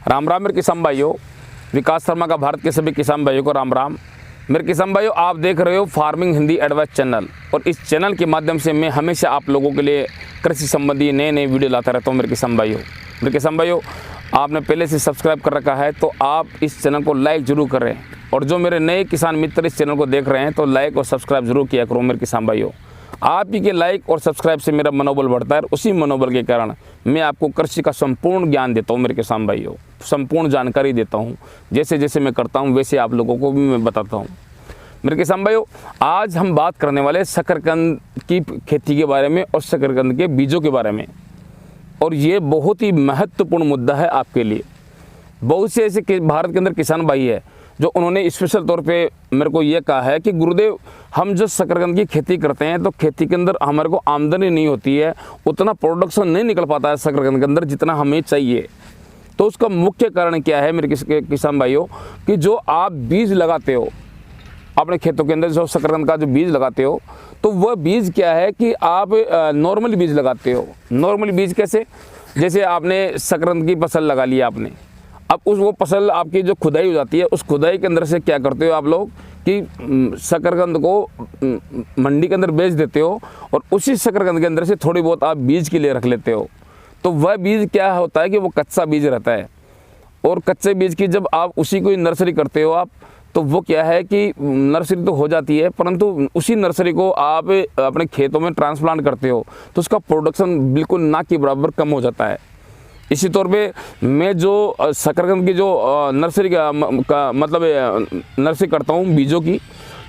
राम राम मेरे किसान भाइयों, विकास शर्मा का भारत के सभी किसान भाइयों को राम राम। मेरे किसान भाइयों, आप देख रहे हो फार्मिंग हिंदी एडवाइस चैनल, और इस चैनल के माध्यम से मैं हमेशा आप लोगों के लिए कृषि संबंधी नए नए वीडियो लाता रहता हूं। मेरे किसान भाइयों, आपने पहले से सब्सक्राइब कर रखा है तो आप इस चैनल को लाइक जरूर करें, और जो मेरे नए किसान मित्र इस चैनल को देख रहे हैं तो लाइक और सब्सक्राइब जरूर किया करो। मेरे किसान भाइयों, आप ही के लाइक और सब्सक्राइब से मेरा मनोबल बढ़ता है, और उसी मनोबल के कारण मैं आपको कृषि का संपूर्ण ज्ञान देता हूं। मेरे किसान भाइयों, संपूर्ण जानकारी देता हूं, जैसे जैसे मैं करता हूं वैसे आप लोगों को भी मैं बताता हूं। मेरे किसान भाइयों, आज हम बात करने वाले शकरकंद की खेती के बारे में और शकरकंद के बीजों के बारे में, और ये बहुत ही महत्वपूर्ण मुद्दा है आपके लिए। बहुत से ऐसे भारत के अंदर किसान भाई है जो उन्होंने स्पेशल तौर पे मेरे को ये कहा है कि गुरुदेव, हम जो शकरकंद की खेती करते हैं तो खेती के अंदर हमारे को आमदनी नहीं होती है, उतना प्रोडक्शन नहीं निकल पाता है शकरकंद के अंदर जितना हमें चाहिए। तो उसका मुख्य कारण क्या है मेरे किसान भाइयों, कि जो आप बीज लगाते हो अपने खेतों के अंदर, जो शकरकंद का जो बीज लगाते हो, तो वह बीज क्या है कि आप नॉर्मल बीज लगाते हो। नॉर्मल बीज कैसे? जैसे आपने शकरकंद की फसल लगा ली आपने, अब वो फसल आपकी जो खुदाई हो जाती है, उस खुदाई के अंदर से क्या करते हो आप लोग कि शकरकंद को मंडी के अंदर बेच देते हो, और उसी शकरकंद के अंदर से थोड़ी बहुत आप बीज के लिए रख लेते हो। तो वह बीज क्या होता है कि वो कच्चा बीज रहता है, और कच्चे बीज की जब आप उसी को नर्सरी करते हो आप, तो वो क्या है कि नर्सरी तो हो जाती है, परंतु उसी नर्सरी को आप अपने खेतों में ट्रांसप्लांट करते हो तो उसका प्रोडक्शन बिल्कुल ना के बराबर कम हो जाता है। इसी तौर पे मैं जो शकरकंद की जो नर्सरी का मतलब नर्सरी करता हूँ बीजों की,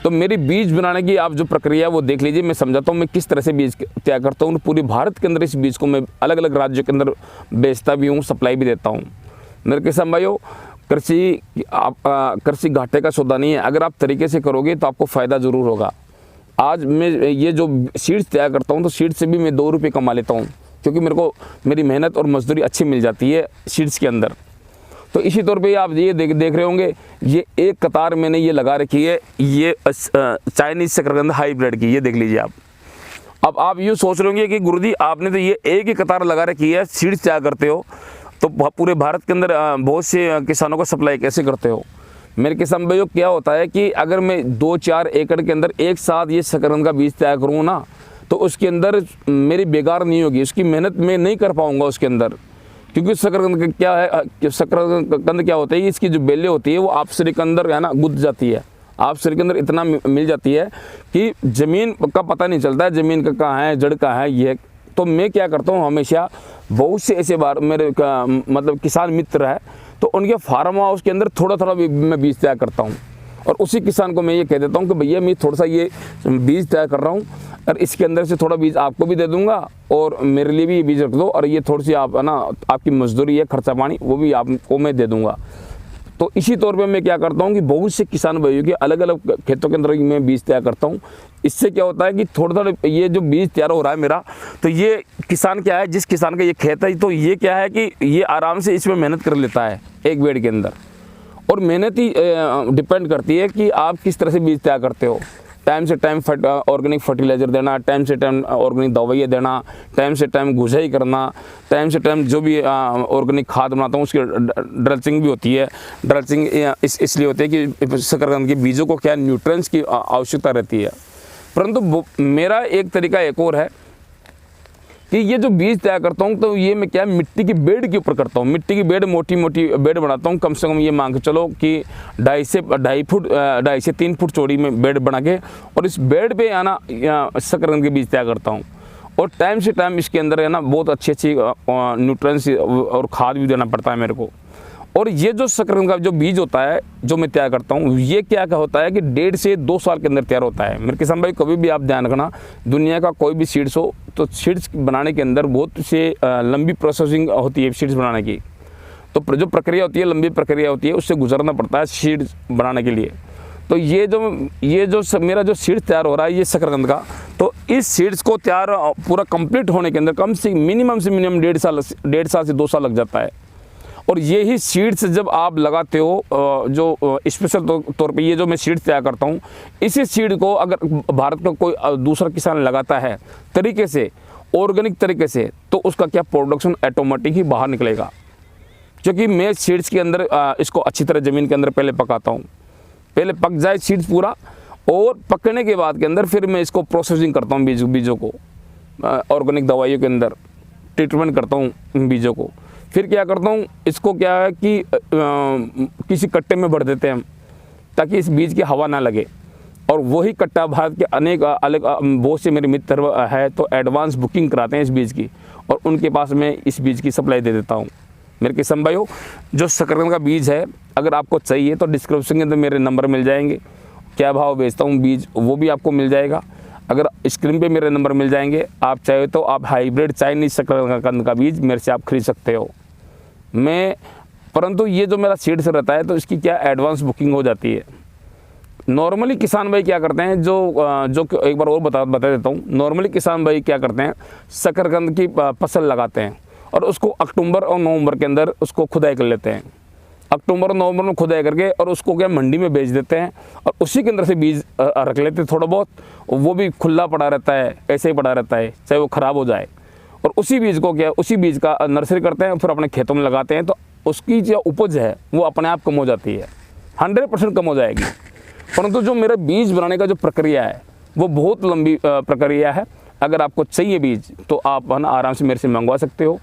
तो मेरी बीज बनाने की आप जो प्रक्रिया है वो देख लीजिए। मैं समझाता हूँ मैं किस तरह से बीज तैयार करता हूँ। पूरी भारत के अंदर इस बीज को मैं अलग अलग राज्यों के अंदर बेचता भी हूँ, सप्लाई भी देता हूँ। मेरे किसान भाइयों, कृषि घाटे का सौदा नहीं है। अगर आप तरीके से करोगे तो आपको फ़ायदा ज़रूर होगा। आज मैं ये जो सीड्स तैयार करता हूँ तो सीड्स से भी मैं 2 रुपये कमा लेता हूँ, क्योंकि मेरे को मेरी मेहनत और मजदूरी अच्छी मिल जाती है सीड्स के अंदर। तो इसी तौर पे आप ये देख रहे होंगे, ये एक कतार मैंने ये लगा रखी है, ये चाइनीज़ शकरकंद हाइब्रिड की, ये देख लीजिए आप। अब आप यूँ सोच रहे होंगे कि गुरुजी आपने तो ये एक ही कतार लगा रखी है, सीड्स तैयार करते हो तो पूरे भारत के अंदर बहुत से किसानों को सप्लाई कैसे करते हो? मेरे किसान भाइयों, क्या होता है कि अगर मैं 2-4 एकड़ के अंदर एक साथ ये शकरकंद का बीज तैयार करूँ ना, तो उसके अंदर मेरी बेकार नहीं होगी, उसकी मेहनत मैं नहीं कर पाऊँगा उसके अंदर। क्योंकि शकरकंद क्या है, शकरकंद क्या होता है, इसकी जो बेलें होती है वो आपसरी के अंदर है ना गुद जाती है, आपसरी के अंदर इतना मिल जाती है कि ज़मीन का पता नहीं चलता है, ज़मीन का कहाँ है, जड़ कहाँ है ये। तो मैं क्या करता हूँ, हमेशा बहुत से ऐसे बार मेरे मतलब किसान मित्र है, तो उनके फार्म हाउस के अंदर थोड़ा थोड़ा मैं बीज तैयार करता हूँ, और उसी किसान को मैं ये कह देता हूँ कि भैया मैं थोड़ा सा ये बीज तैयार कर रहा हूँ, और इसके अंदर से थोड़ा बीज आपको भी दे दूंगा, और मेरे लिए भी ये बीज रख दो, और ये थोड़ी सी आप है ना आपकी मजदूरी है, खर्चा पानी, वो भी आपको मैं दे दूंगा। तो इसी तौर पे मैं क्या करता हूँ कि बहुत से किसान भाइयों के अलग अलग खेतों के अंदर मैं बीज तैयार करता हूँ। इससे क्या होता है कि थोड़ा थोड़ा ये जो बीज तैयार हो रहा है मेरा, तो ये किसान क्या है, जिस किसान का ये खेत है, तो ये क्या है कि ये आराम से इसमें मेहनत कर लेता है एक बेड के अंदर। और मेहनत ही डिपेंड करती है कि आप किस तरह से बीज तैयार करते हो। टाइम से टाइम ऑर्गेनिक फर्टिलाइज़र देना, टाइम से टाइम ऑर्गेनिक दवाइयाँ देना, टाइम से टाइम गुजाई करना, टाइम से टाइम जो भी ऑर्गेनिक खाद बनाता हूँ उसकी ड्रचिंग भी होती है। ड्रचिंग इसलिए होती है कि शकरकंद के बीजों को क्या न्यूट्रिएंट्स की आवश्यकता रहती है। परंतु मेरा एक तरीका एक और है कि ये जो बीज तैयार करता हूँ तो ये मैं क्या मिट्टी की बेड के ऊपर करता हूँ। मिट्टी की बेड, मोटी मोटी बेड बनाता हूँ, कम से कम ये मान के चलो कि 2.5 से 3 फुट चौड़ी में बेड बना के, और इस बेड पे आना शकरकंद के बीज तैयार करता हूँ। और टाइम से टाइम इसके अंदर है ना बहुत अच्छी न्यूट्रिएंट्स और खाद भी देना पड़ता है मेरे को। और ये जो शकरकंद का जो बीज होता है जो मैं तैयार करता हूँ, ये क्या होता है कि 1.5 से 2 साल के अंदर तैयार होता है। मेरे किसान भाई, कभी भी आप ध्यान रखना, दुनिया का कोई भी सीड्स हो तो सीड्स बनाने के अंदर बहुत से लंबी प्रोसेसिंग होती है सीड्स बनाने की। तो जो प्रक्रिया होती है, लंबी प्रक्रिया होती है, उससे गुजरना पड़ता है सीड्स बनाने के लिए। तो ये जो मेरा जो सीड्स तैयार हो रहा है ये शकरकंद का, तो इस सीड्स को तैयार पूरा कंप्लीट होने के अंदर कम से मिनिमम 1.5 साल से 2 साल लग जाता है। और ये ही सीड्स जब आप लगाते हो, जो स्पेशल तौर पे ये जो मैं सीड्स तैयार करता हूँ, इसी सीड को अगर भारत का कोई दूसरा किसान लगाता है तरीके से, ऑर्गेनिक तरीके से, तो उसका क्या प्रोडक्शन ऑटोमेटिक ही बाहर निकलेगा। क्योंकि मैं सीड्स के अंदर इसको अच्छी तरह ज़मीन के अंदर पहले पकाता हूँ, पहले पक जाए सीड्स पूरा, और पकने के बाद के अंदर फिर मैं इसको प्रोसेसिंग करता हूँ बीजों को, ऑर्गेनिक दवाइयों के अंदर ट्रीटमेंट करता हूँ बीजों को। फिर क्या करता हूँ, इसको क्या है कि किसी कट्टे में भर देते हैं हम, ताकि इस बीज की हवा ना लगे। और वही कट्टा भारत के अनेक अलग बहुत से मेरे मित्र है तो एडवांस बुकिंग कराते हैं इस बीज की, और उनके पास मैं इस बीज की सप्लाई दे देता हूँ। मेरे किसान भाइयों, जो शकरकंद का बीज है अगर आपको चाहिए तो डिस्क्रिप्शन के अंदर मेरे नंबर मिल जाएंगे, क्या भाव बेचता हूँ बीज वो भी आपको मिल जाएगा। अगर स्क्रीन पे मेरे नंबर मिल जाएंगे, आप चाहे तो आप हाइब्रिड चाइनीज शकरकंद का बीज मेरे से आप खरीद सकते हो। परंतु ये जो मेरा सीड से रहता है तो इसकी क्या एडवांस बुकिंग हो जाती है। नॉर्मली किसान भाई क्या करते हैं, जो एक बार और बता देता हूँ। नॉर्मली किसान भाई क्या करते हैं, शकरकंद की फसल लगाते हैं और उसको अक्टूबर और नवंबर के अंदर उसको खुदाई कर लेते हैं। अक्टूबर और नवंबर में खुदाई करके और उसको क्या मंडी में बेच देते हैं, और उसी के अंदर से बीज रख लेते हैं थोड़ा बहुत, वो भी खुला पड़ा रहता है, ऐसे ही पड़ा रहता है, चाहे वो ख़राब हो जाए। और उसी बीज को क्या, उसी बीज का नर्सरी करते हैं, फिर अपने खेतों में लगाते हैं, तो उसकी जो उपज है वो अपने आप कम हो जाती है, 100% कम हो जाएगी। परंतु जो मेरा बीज बनाने का जो प्रक्रिया है वो बहुत लंबी प्रक्रिया है। अगर आपको चाहिए बीज तो आप है ना आराम से मेरे से मंगवा सकते हो,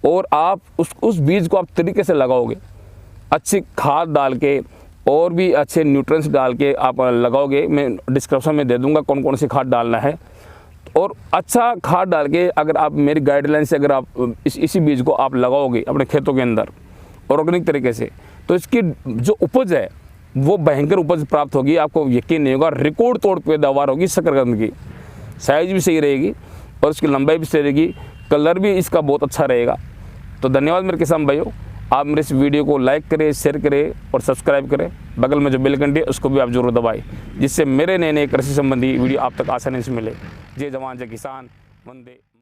और आप उस बीज को आप तरीके से लगाओगे, अच्छी खाद डाल के और भी अच्छे न्यूट्रिएंट्स डाल के आप लगाओगे। मैं डिस्क्रिप्शन में दे दूंगा कौन कौन सी खाद डालना है, और अच्छा खाद डाल के अगर आप मेरी गाइडलाइन से अगर आप इसी बीज को आप लगाओगे अपने खेतों के अंदर ऑर्गेनिक तरीके से, तो इसकी जो उपज है वो भयंकर उपज प्राप्त होगी। आपको यकीन नहीं होगा, रिकॉर्ड तोड़ पैदावार होगी शकरकंद की। साइज भी सही रहेगी और उसकी लंबाई भी सही रहेगी, कलर भी इसका बहुत अच्छा रहेगा। तो धन्यवाद मेरे किसान भाइयों, आप मेरे इस वीडियो को लाइक करें, शेयर करें और सब्सक्राइब करें। बगल में जो बेल घंटी है उसको भी आप जरूर दबाएं, जिससे मेरे नए नए कृषि संबंधी वीडियो आप तक आसानी से मिले। जय जवान जय किसान, वंदे।